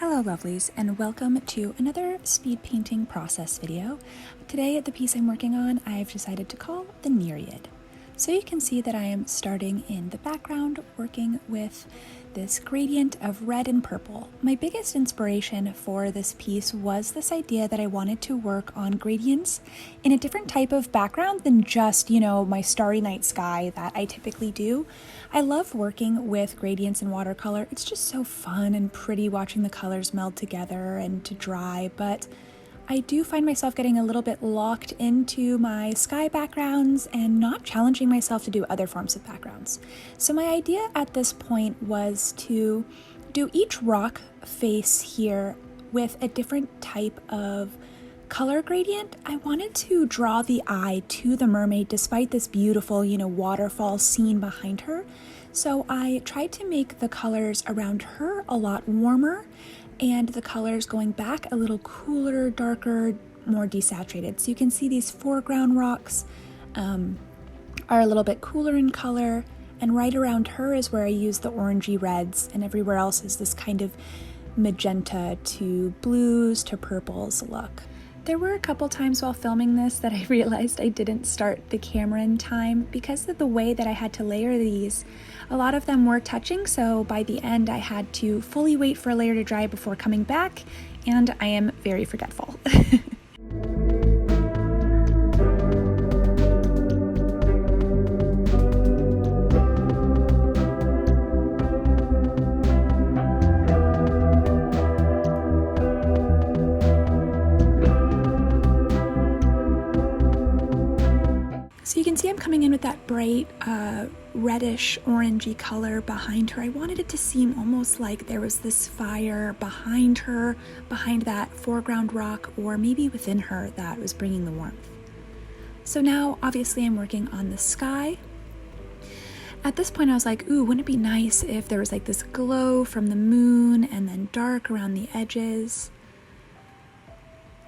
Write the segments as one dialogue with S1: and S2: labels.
S1: Hello lovelies, and welcome to another speed painting process video. Today the piece I'm working on I've decided to call the nereid. So you can see that I am starting in the background working with this gradient of red and purple. My biggest inspiration for this piece was this idea that I wanted to work on gradients in a different type of background than just, my starry night sky that I typically do. I love working with gradients in watercolor. It's just so fun and pretty watching the colors meld together and to dry, but I do find myself getting a little bit locked into my sky backgrounds and not challenging myself to do other forms of backgrounds. So my idea at this point was to do each rock face here with a different type of color gradient. I wanted to draw the eye to the mermaid despite this beautiful, waterfall scene behind her. So I tried to make the colors around her a lot warmer and the colors going back a little cooler, darker, more desaturated. So you can see these foreground rocks are a little bit cooler in color, and right around her is where I use the orangey reds, and everywhere else is this kind of magenta to blues to purples look. There were a couple times while filming this that I realized I didn't start the camera in time because of the way that I had to layer these. A lot of them were touching, so by the end I had to fully wait for a layer to dry before coming back, and I am very forgetful. So you can see I'm coming in with that bright reddish orangey color behind her. I wanted it to seem almost like there was this fire behind her, behind that foreground rock, or maybe within her that was bringing the warmth. So now obviously I'm working on the sky. At this point I was like, ooh, wouldn't it be nice if there was like this glow from the moon and then dark around the edges?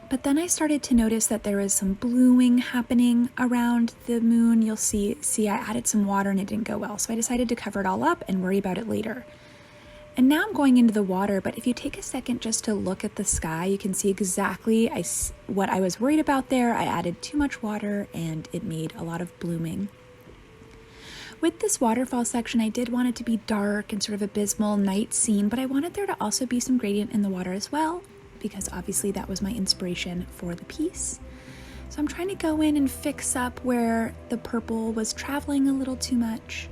S1: But then I started to notice that there was some bluing happening around the moon. You'll see I added some water and it didn't go well. So I decided to cover it all up and worry about it later. And now I'm going into the water, but if you take a second just to look at the sky, you can see exactly what I was worried about there. I added too much water and it made a lot of blooming. With this waterfall section, I did want it to be dark and sort of abysmal night scene, but I wanted there to also be some gradient in the water as well, because obviously that was my inspiration for the piece. So I'm trying to go in and fix up where the purple was traveling a little too much.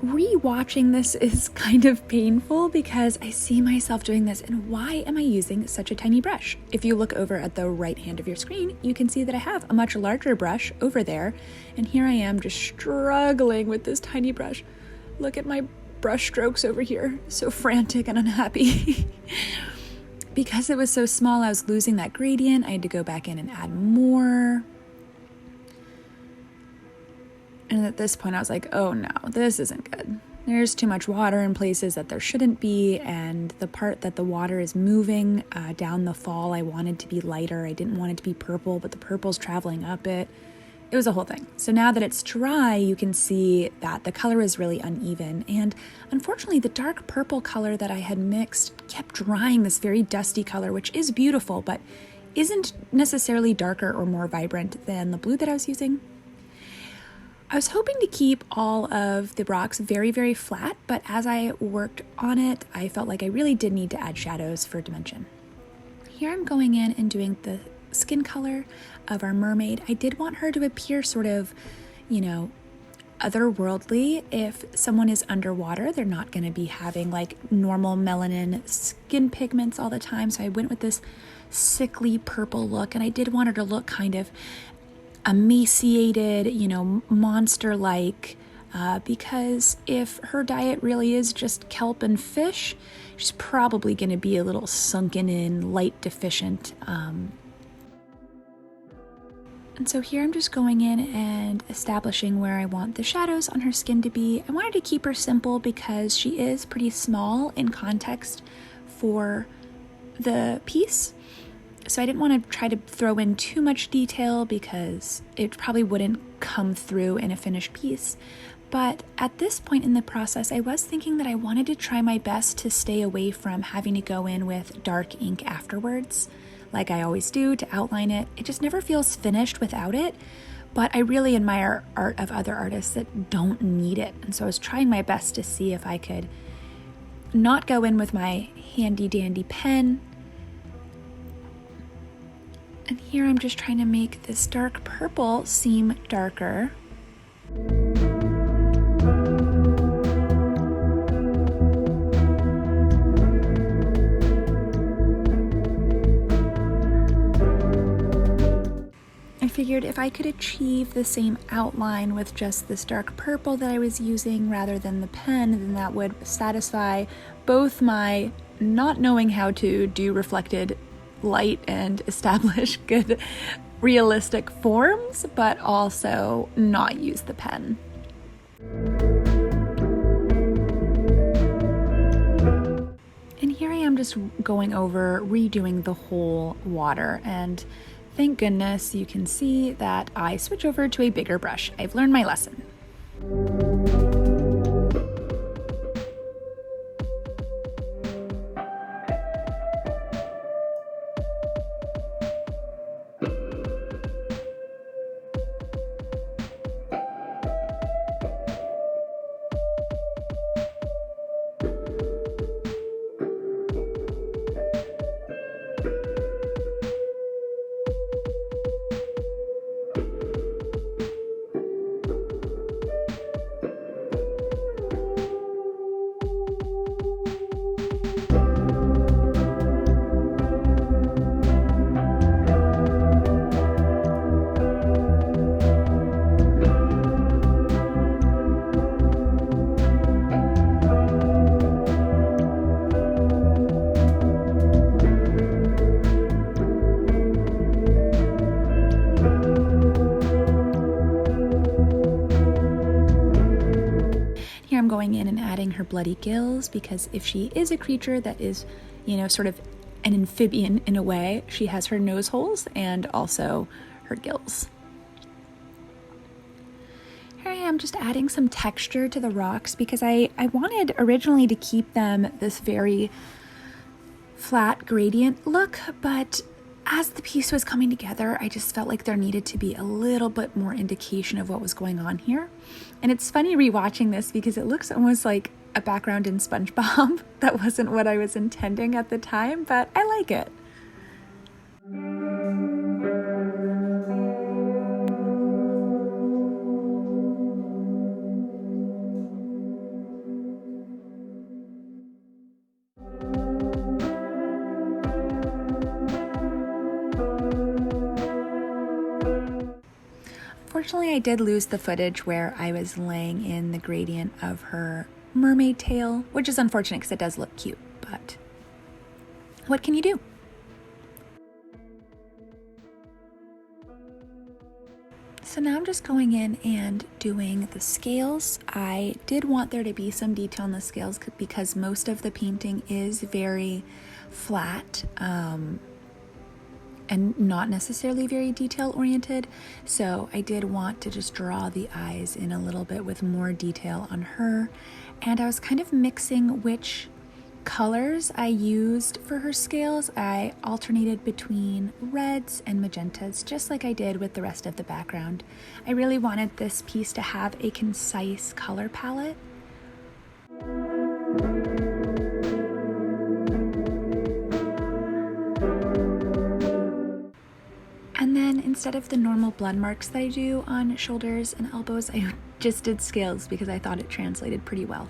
S1: Rewatching this is kind of painful because I see myself doing this, and why am I using such a tiny brush? If you look over at the right hand of your screen, you can see that I have a much larger brush over there, and here I am just struggling with this tiny brush. Look at my brush strokes over here, so frantic and unhappy. Because it was so small, I was losing that gradient. I had to go back in and add more. And at this point I was like, oh no, this isn't good. There's too much water in places that there shouldn't be, and the part that the water is moving down the fall, I wanted to be lighter. I didn't want it to be purple, but the purple's traveling up it. It was a whole thing. So now that it's dry, you can see that the color is really uneven. And unfortunately, the dark purple color that I had mixed kept drying this very dusty color, which is beautiful, but isn't necessarily darker or more vibrant than the blue that I was using. I was hoping to keep all of the rocks very, very flat, but as I worked on it, I felt like I really did need to add shadows for dimension. Here I'm going in and doing the skin color of our mermaid. I did want her to appear sort of, otherworldly. If someone is underwater, they're not going to be having like normal melanin skin pigments all the time. So I went with this sickly purple look, and I did want her to look kind of emaciated, monster-like, because if her diet really is just kelp and fish, she's probably going to be a little sunken in, light deficient. And so here I'm just going in and establishing where I want the shadows on her skin to be. I wanted to keep her simple because she is pretty small in context for the piece. So I didn't want to try to throw in too much detail because it probably wouldn't come through in a finished piece. But at this point in the process, I was thinking that I wanted to try my best to stay away from having to go in with dark ink afterwards, like I always do, to outline it. It just never feels finished without it, but I really admire art of other artists that don't need it. And so I was trying my best to see if I could not go in with my handy dandy pen. And here I'm just trying to make this dark purple seem darker. I figured if I could achieve the same outline with just this dark purple that I was using rather than the pen, then that would satisfy both my not knowing how to do reflected light and establish good realistic forms, but also not use the pen. And here I am just going over redoing the whole water, and thank goodness you can see that I switch over to a bigger brush. I've learned my lesson. I'm going in and adding her bloody gills, because if she is a creature that is, sort of an amphibian in a way, she has her nose holes and also her gills. Here I am just adding some texture to the rocks, because I wanted originally to keep them this very flat gradient look, but as the piece was coming together, I just felt like there needed to be a little bit more indication of what was going on here. And it's funny rewatching this because it looks almost like a background in SpongeBob. That wasn't what I was intending at the time, but I like it. Unfortunately, I did lose the footage where I was laying in the gradient of her mermaid tail, which is unfortunate because it does look cute, but what can you do? So now I'm just going in and doing the scales. I did want there to be some detail on the scales because most of the painting is very flat, and not necessarily very detail oriented. So I did want to just draw the eyes in a little bit with more detail on her. And I was kind of mixing which colors I used for her scales. I alternated between reds and magentas, just like I did with the rest of the background. I really wanted this piece to have a concise color palette. And then instead of the normal blood marks that I do on shoulders and elbows, I just did scales because I thought it translated pretty well.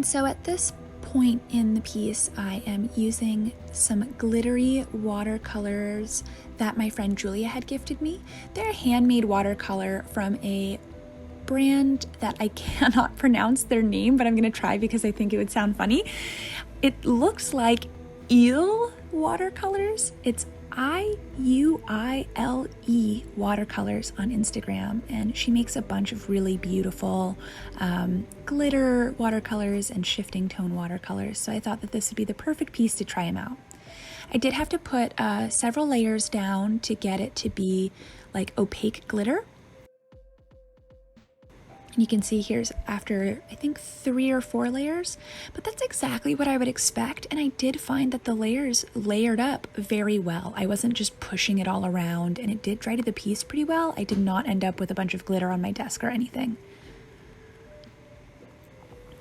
S1: So at this point in the piece, I am using some glittery watercolors that my friend Julia had gifted me. They're a handmade watercolor from a brand that I cannot pronounce their name, but I'm gonna try because I think it would sound funny. It looks like eel watercolors. It's IUILE watercolors on Instagram, and she makes a bunch of really beautiful glitter watercolors and shifting tone watercolors. So I thought that this would be the perfect piece to try them out. I did have to put several layers down to get it to be like opaque glitter. You can see here's after, I think, 3 or 4 layers, but that's exactly what I would expect. And I did find that the layers layered up very well. I wasn't just pushing it all around, and it did dry to the piece pretty well. I did not end up with a bunch of glitter on my desk or anything.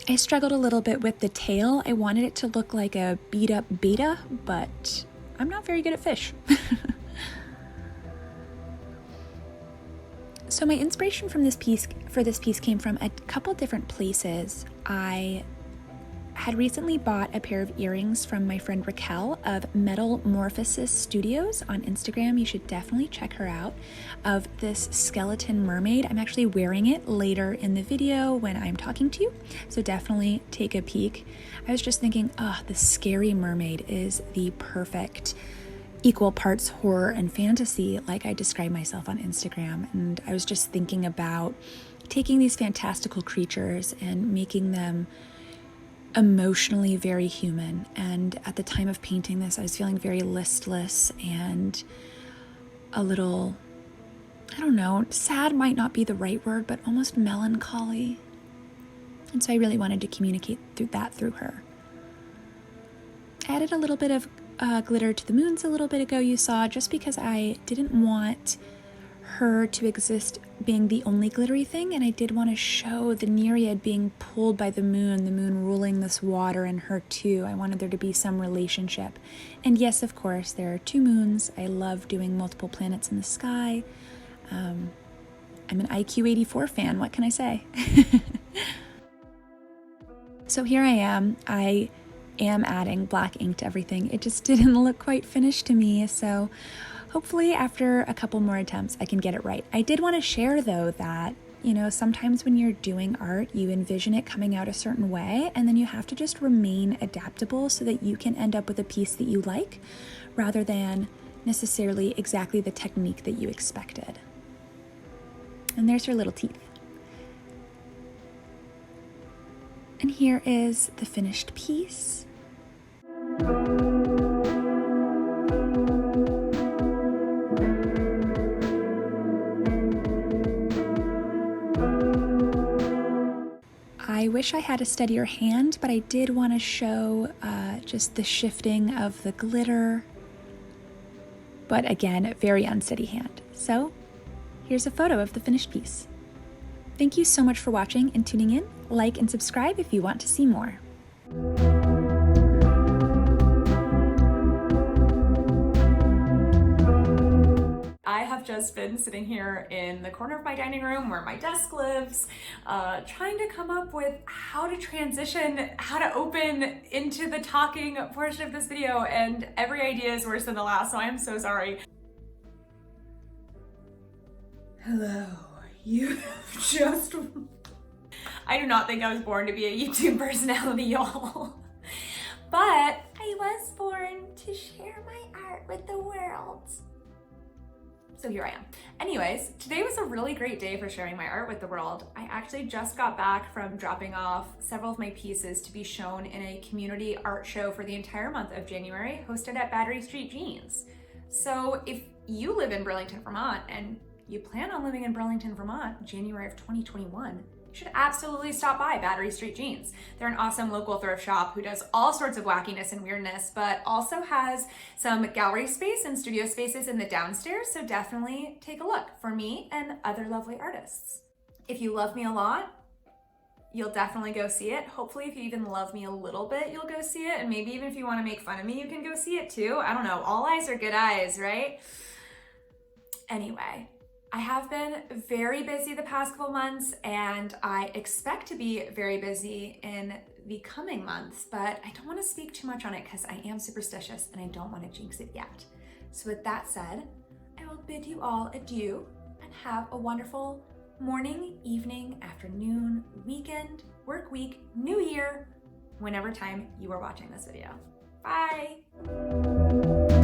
S1: I struggled a little bit with the tail. I wanted it to look like a beat up betta, but I'm not very good at fish. So my inspiration for this piece came from a couple different places. I had recently bought a pair of earrings from my friend Raquel of Metamorphosis Studios on Instagram. You should definitely check her out, of this skeleton mermaid. I'm actually wearing it later in the video when I'm talking to you, so definitely take a peek. I was just thinking, the scary mermaid is the perfect equal parts horror and fantasy, like I describe myself on Instagram. And I was just thinking about taking these fantastical creatures and making them emotionally very human. And at the time of painting this, I was feeling very listless and a little, I don't know, sad might not be the right word, but almost melancholy. And so I really wanted to communicate through her. I added a little bit of glitter to the moons a little bit ago, you saw, just because I didn't want her to exist being the only glittery thing, and I did want to show the nereid being pulled by the moon ruling this water and her too. I wanted there to be some relationship. And yes, of course, there are 2 moons. I love doing multiple planets in the sky. I'm an IQ84 fan, what can I say? So here I am adding black ink to everything. It just didn't look quite finished to me, so hopefully after a couple more attempts I can get it right. I did want to share though that, sometimes when you're doing art, you envision it coming out a certain way, and then you have to just remain adaptable so that you can end up with a piece that you like, rather than necessarily exactly the technique that you expected. And there's her little teeth. And here is the finished piece. I wish I had a steadier hand, but I did want to show just the shifting of the glitter. But again, a very unsteady hand. So here's a photo of the finished piece. Thank you so much for watching and tuning in. Like and subscribe if you want to see more. I have just been sitting here in the corner of my dining room where my desk lives, trying to come up with how to transition, how to open into the talking portion of this video, and every idea is worse than the last, so I am so sorry. Hello, you just... I do not think I was born to be a YouTube personality, y'all. But I was born to share my art with the world. So here I am. Anyways, today was a really great day for sharing my art with the world. I actually just got back from dropping off several of my pieces to be shown in a community art show for the entire month of January, hosted at Battery Street Jeans. So if you live in Burlington, Vermont, and you plan on living in Burlington, Vermont, January of 2021, you should absolutely stop by Battery Street Jeans. They're an awesome local thrift shop who does all sorts of wackiness and weirdness, but also has some gallery space and studio spaces in the downstairs, so definitely take a look for me and other lovely artists. If you love me a lot, you'll definitely go see it. Hopefully if you even love me a little bit, you'll go see it, and maybe even if you want to make fun of me, you can go see it too. I don't know, all eyes are good eyes, right? Anyway, I have been very busy the past couple months, and I expect to be very busy in the coming months, but I don't want to speak too much on it because I am superstitious and I don't want to jinx it yet. So with that said, I will bid you all adieu and have a wonderful morning, evening, afternoon, weekend, work week, new year, whenever time you are watching this video. Bye!